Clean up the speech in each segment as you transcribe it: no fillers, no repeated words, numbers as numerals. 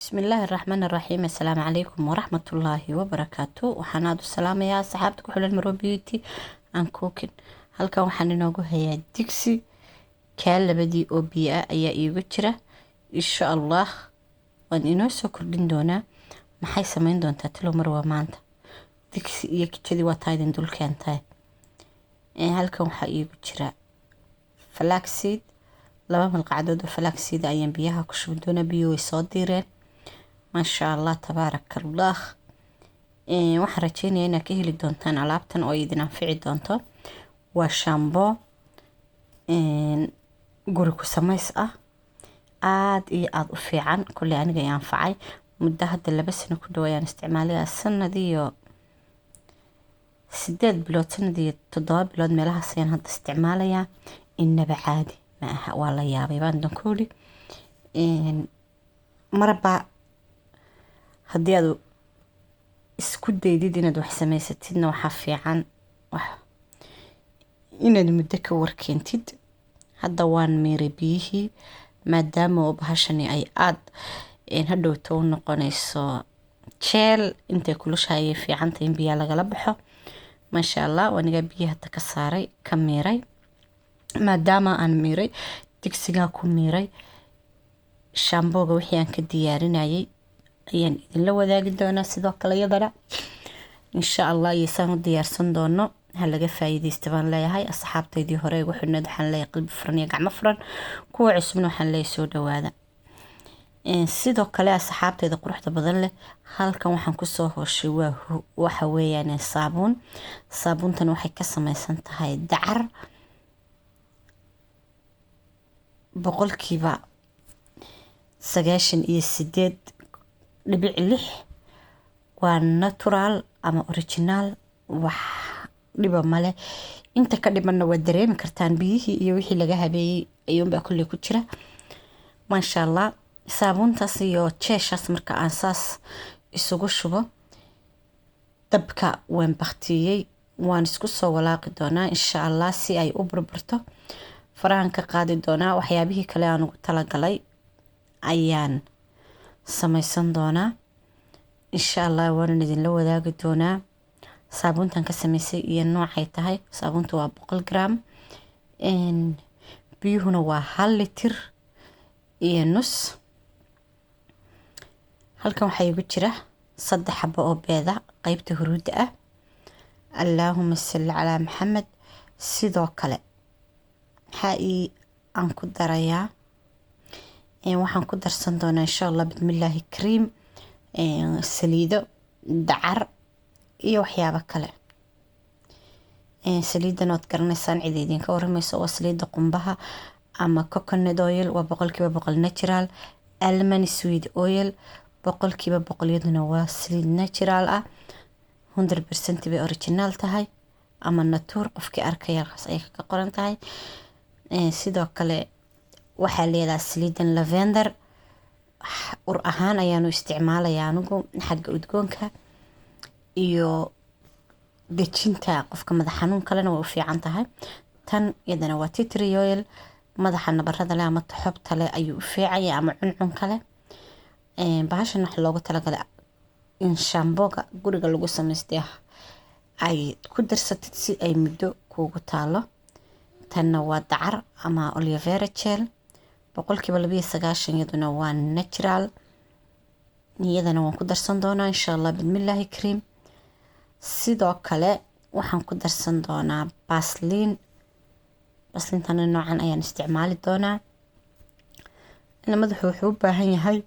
بسم الله الرحمن الرحيم. السلام عليكم ورحمة الله وبركاته. waxaan aad u salaamayaa asxaabta ku xiran Maro Beauty and Cooking. halkan waxaan inoogu hayaa digsi labadii oo biyo ah ayaa iigu jira. insha Allah waan inoo soo kordhin doonaa. maxay samayn doontaa talo Marwa maanta? digsi iyo kitadii waa taydin dul keentay. halkan waxaa iigu jira flaxseed, 2 malqacdood oo flaxseed ayaan biyaha ku shubin doonaa. biyo way soo diireen. ما شاء الله تبارك الله. waxaan rajeynayaa inaad ka heli doontaan alaabtan oo idin anfici doonto. waa shaambo guri ku samays ah, aad iyo aad u fiican. kulli aniga ay anfacay muddo hadda 2 sano ku dhow ayaan isticmaalay. sanad iyo 8 bilood, sanad iyo 7 bilood meelahaas ayaan hadda isticmaalayaa. inaba caadi ma aha, waa la yaabay baan dankooli. marba haddii aad isku daydid inaad wax samaysatidna waxaa fiican inaad muddo ka warkeentid. hadda waan miiray biyihii maadaama oo bahashani ay aad hadhowto u noqonayso jeel. intay kulushahay fiicanta in biyaha lagala baxo. maasha allah waniga biyaha hadda ka saaray, ka miiray. maadaama aan miiray digsigaa ku miiray, shaambooga wixii aan ka diyaarinayay ayaan idinla wadaagi doonaa. sidoo kale iyadana insha allah iyasaan u diyaarsan doono. ha laga faa'iideysta baan leeyahay. asxaabtaydii hore ugu xidhneed waxaan leeyahay qalbi furan iyo gacmo furan. kuwa cusubna waxaan leeyahay soo dhawaada. sidoo kale asxaabtayda quruxda badan leh, halkan waxaan kusoo hooshay waxa weeyaan saabuun. saabuuntan waxay ka samaysan tahay dacar boqolkiiba 98.6 waa natural ama original. wax dhiba male. inta ka dhimanna waa dareemi kartaan. biyihii iyo wixii laga habeeyey ayuunbaa kulley ku jira. maasha allah saabuuntaas iyo jeeshaas marka aan saas isugu shubo, dabka waan baktiyey. waan isku soo walaaqi doonaa insha allah si ay u burburto. farahan ka qaadi doonaa. waxyaabihii kale aan ugu talagalay ayaan samaysan doonaa insha allah. waan idinla wadaagi doonaa saabuuntan ka samaysay iyo noocay tahay. saabuunta waa 100 gram. biyuhuna waa 1 litir iyo nus. halkan waxaa igu jira 3 xabo oo beeda qaybta huruudda ah. allaahuma salli calaa maxamed. sidoo kale maxaa aan ku darayaa, waxaan ku darsan doonaa insha allah bismillaahi kariim saliido, dacar iyo waxyaabo kale. saliidan ood garanaysaan cid idinka waramayso waa saliida qumbaha ama coconut oil. waa 100% natural. almond sweet oil 100% iyaduna waa saliid natural ah. 100% bay original tahay ama natuur. qofkii arkaya halkaas ay ka qoran tahay. sidoo kale waxaa leedahay saliidan lavender. ur ahaan ayaanu isticmaalayaa anigu xagga udgoonka iyo dejinta qofka madax xanuun kalena way u fiican tahay. tan iyadana waa tea tree oil. madaxa nabarada leh ama xobta leh ayuu u fiican yahay ama cuncun kale. bahashan wax loogu talagalay in shaambooga guriga lagu samaystay ay ku darsatid si ay muddo kuugu taalo. tanna waa dacar ama aloe vera gel 2.9 iyaduna waa natural. iyadana waan ku darsan doonaa insha allah bismillaahi kariim. sidoo kale waxaan ku darsan doonaa baasliin. baasliintana noocan ayaan isticmaali doonaa. madaxu wuxuu u baahan yahay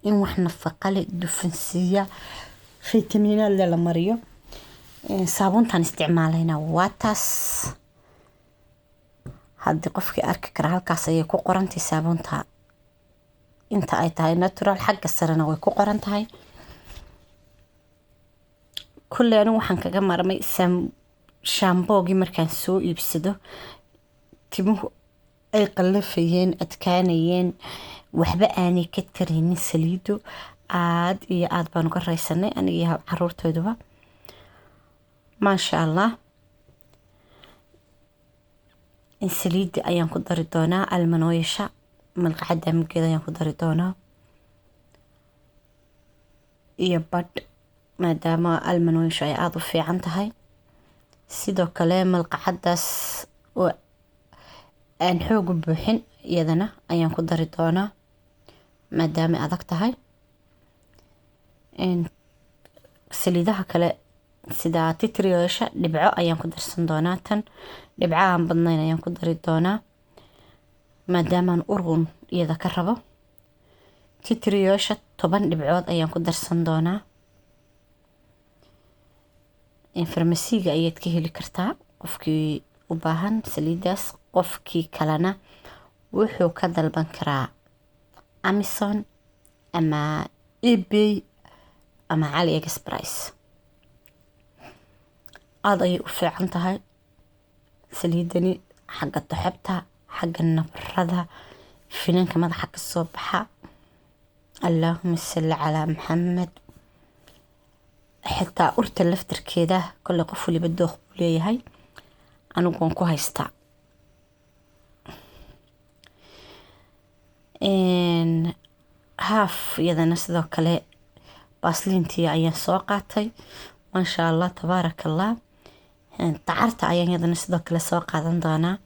in wax nafaqo leh, dufan siiya, fitamiinaad leh la mariyo. saabuuntan isticmaalayna waa taas. haddii qofkii arki kara halkaas ayay ku qorantay saabuunta inta ay tahay natural. xagga sarena way ku qoran tahay. kulley anigu waxaan kaga marmay shaamboogii markaan soo iibsado timuhu ay qallafayeen, adkaanayeen, waxba aanay ka taraynin saliido. aad iyo aad baan uga raysanay aniga iyo caruurtooduba. maasha allah. saliida ayaan ku dari doonaa almanooyasha malqacada muggeeda ayaan ku dari doonaa. iyo badh maadaama almond oil ay aada u fiican tahay. sidoo kale malqacadaas oo aan xoog u buuxin iyadana ayaan ku dari doonaa maadaama adag tahay. saliidaha kale sida titriyoosha dhibco ayaan ku darsan doonaa. tan dhibco aan badnayn ayaan ku dari doonaa maadaamaan urun iyada ka rabo. titriyoosha 10 dhibcood ayaan ku darsan doonaa. farmasiga ayaad ka heli kartaa qofkii u baahan saliidaas. qofkii kalena wuxuu ka dalban karaa Amazon ama eBay ama AliExpress. aad ayay u fiican tahay saliidani xagga daxabta, xagga nabarada, finanka madaxa ka soo baxa. allahumma salli calaa maxamed. xitaa urta laftarkeeda kole qof waliba dooq buu leeyahay, anigu waan ku haystaa. haaf iyadana sidoo kale baasliintii ayaan soo qaatay. maasha allah tabaaraka allah. dacarta ayaan iyadana sidoo kale soo qaadan doonaa.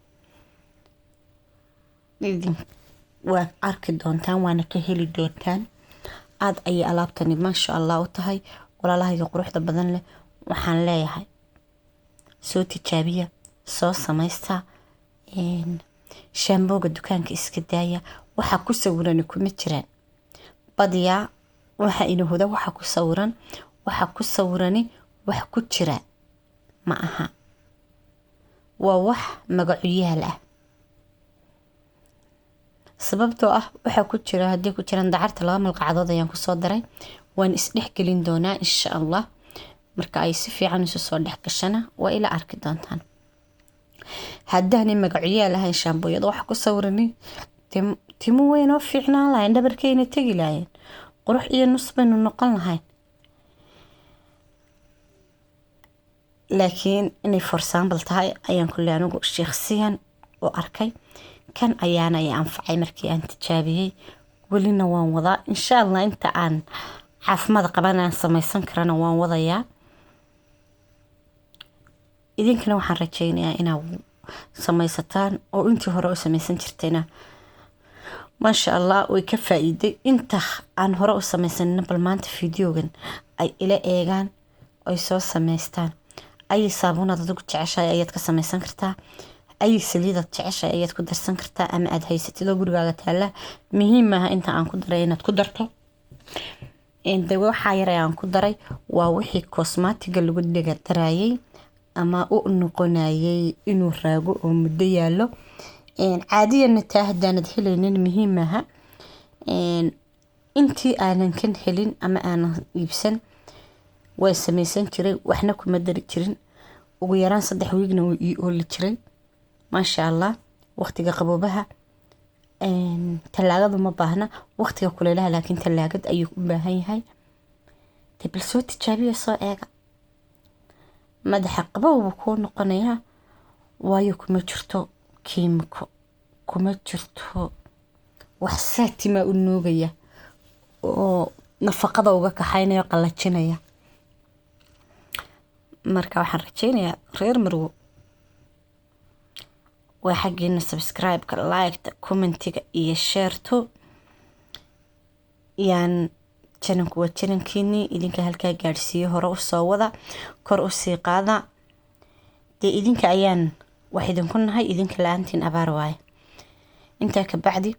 waad arki doontaan, waana ka heli doontaan. aad ayay alaabtani maasha allah u tahay. walaalahayga quruxda badan leh waxaan leeyahay soo tijaabiya, soo samaysta. shaambooga dukaanka iska daaya. waxa ku sawirani kuma jiraan badiyaa waxa inahuda waxa ku sawirani wax ku jira ma aha, waa wax magacuyaal ah. sababtoo ah waxa ku jira haddii ku jiraan dacarta 2 malqacadood ayaan kusoo daray. waan isdhexgelin doonaa insha allah. marka ay si fiican isu soo dhex gashana waa ila arki doontaan. haddaanay magacuyaal ahayn shaambooyada waxa ku sawirani timo weyn oo fiicnaan lahayn, dhabarkeyna tegi lahayn, qurux iyo nus baynu noqon lahayn. laakiin inay for example tahay ayaan kuley anigu shakhsiyan u arkay. kan ayaana ay anfacay markii aan tijaabiyey. welina waan wadaa insha allah. inta aan caafimaad qaban aan samaysan karana waan wadayaa. idinkana waxaan rajaynayaa inaad samaysataan oo intii hore u samaysan jirtayna maasha allah way ka faa'iiday. inta aan hore u samaysanina bal maanta fiidiyogan ay ila eegaan ay soo samaystaan. ayay saabuunaad adigu jeceshahay ayaad ka samaysan kartaa. ayay saliidaad jeceshahay ayaad ku darsan kartaa ama aad haysatid oo gurigaaga taala. muhiim maaha inta aan ku daray inaad ku darto. waxaa yar aan ku daray waa wixii cosmetiga lagu dhiga darayay ama u noqonayay inuu raago oo muddo yaalo. caadiyana taa haddaanad helaynin muhiim maaha. intii aanan kan helin ama aanan iibsan way samaysan jiray, waxna kuma dari jirin. ugu yaraan 3 wiigna wuu ii ooli jiray maasha allah. waqtiga qaboobaha talaagadu ma baahna, waqtiga kuleelaha laakiin talaagad ayuu u baahan yahay. bal soo tijaabiya, soo eega. madaxa qabow buu kuu noqonayaa waayo kuma jirto kiimiko, kuma jirto wax saatima u nuugaya oo nafaqada uga kaxaynaya qalajinaya. marka waxaan rajaynayaa reer marwo waa xaggeena subscribe-ka, like-ta, commentiga iyo share-to. yaan jananku waa janankiinii idinka halkaa gaadhsiiyo. hore u soo wada, kor u sii qaada. dee idinka ayaan wax idinku nahay, idinka la-aantiin abaar waaye. intaa ka bacdi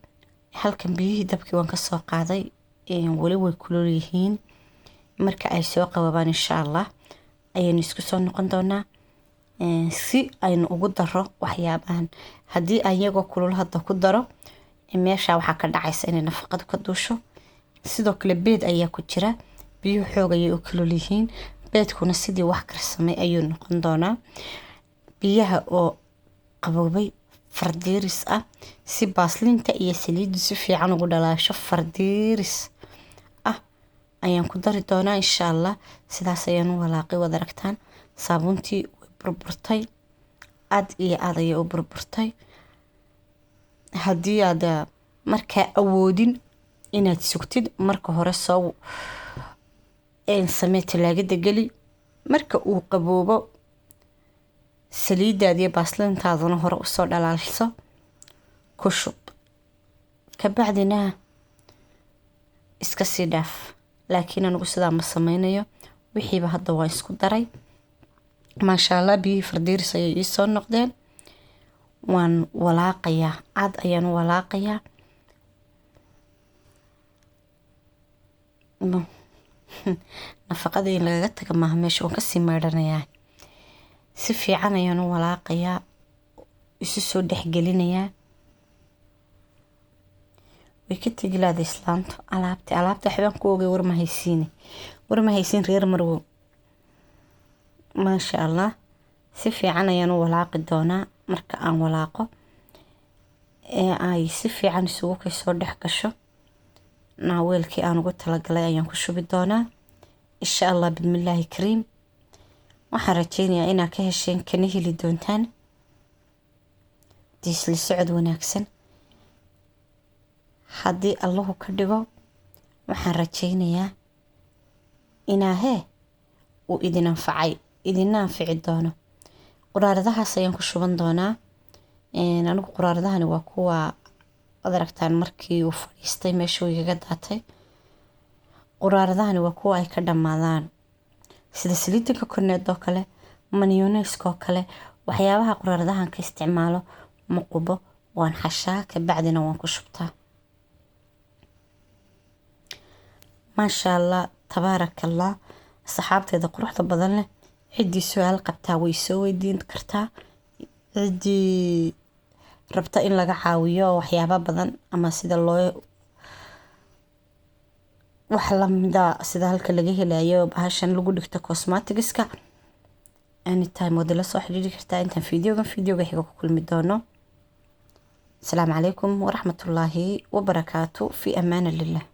halkan biyihii dabkii waan ka soo qaaday. weli way kulul yihiin. marka ay soo qababaan insha allah ayaynu isku soo noqon doonaa. si aynu ugu daro waxyaabahan. haddii ayagoo kulul hadda ku daro meesha waxaa ka dhacaysa inay nafaqadu ka duusho. sidoo kale beed ayaa ku jira. biyuhu xoog ayay u kulul yihiin. beedkuna sidii wax karsamay ayuu noqon doonaa. biyaha oo qaboobay fardiiris ah si baasliinta iyo saliiddu si fiican ugu dhalaasho. fardiiris ah ayaan ku dari doonaa insha allah. sidaas ayaan u walaaqay. wad aragtaan saabuuntii way burburtay. aad iyo aad ayay u burburtay. haddii aad markaa awoodin inaad sugtid marka hore soo samee talaagada geli. marka uu qaboobo saliidaada iyo baaslintaadana hore usoo dhalaaliso ku shub, kabacdina iska sii dhaaf. laakiin anigu sidaa ma sameynayo, wixiiba hadda waa isku daray. maasha allah, biyihii fardiiris ayay iisoo noqdeen. waan walaaqayaa, cad ayaan u walaaqayaa. nafaqada in lagaga taga maaha, meesha waan kasii meydhanayaa. si fiican ayaan u walaaqayaa, isu soo dhexgelinayaa. way ka tegi laada islaanto alaabta waxbaan ku ogay. war ma haysiin reer Marwo. maasha allah, si fiican ayaan u walaaqi doonaa. marka aan walaaqo ay si fiican isugu kay soo dhex gasho, naaweelkii aan ugu talagalay ayaan ku shubi doonaa insha allah bismillaahi kariim. waxaan rajeynayaa inaad ka hesheen, kana heli doontaan diisli socod wanaagsan. haddii allahu ka dhigo, waxaan rajeynayaa inaa uu idin anfacay, idina anfici doono. quraaradahaas ayaan ku shuban doonaa. anigu quraaradahani waa kuwa ad aragtaan markii uu fadhiistay meesha igaga daatay. quraaradahani waa kuwa ay ka dhammaadaan, sida saliidda kokoneed oo kale, mayonnaise oo kale. waxyaabaha quraaradahan ka isticmaalo ma qubo, waan xashaa, kabacdina waan ku shubtaa. maasha allah, tabaaraka allah. saxaabteeda quruxda badan leh, ciddii su-aal qabtaa way soo weydiin kartaa. ciddii rabta in laga caawiyo waxyaaba badan, ama sida loo wax lamida sida halka laga helayo bahashan lagu dhigto cosmeticska, anytime waad la soo xiriiri kartaa. intaan fiidiyoga xiga ku kulmi doono. asalaamu calaykum waraxmatullaahi wabarakaatu. fi amaana lillah.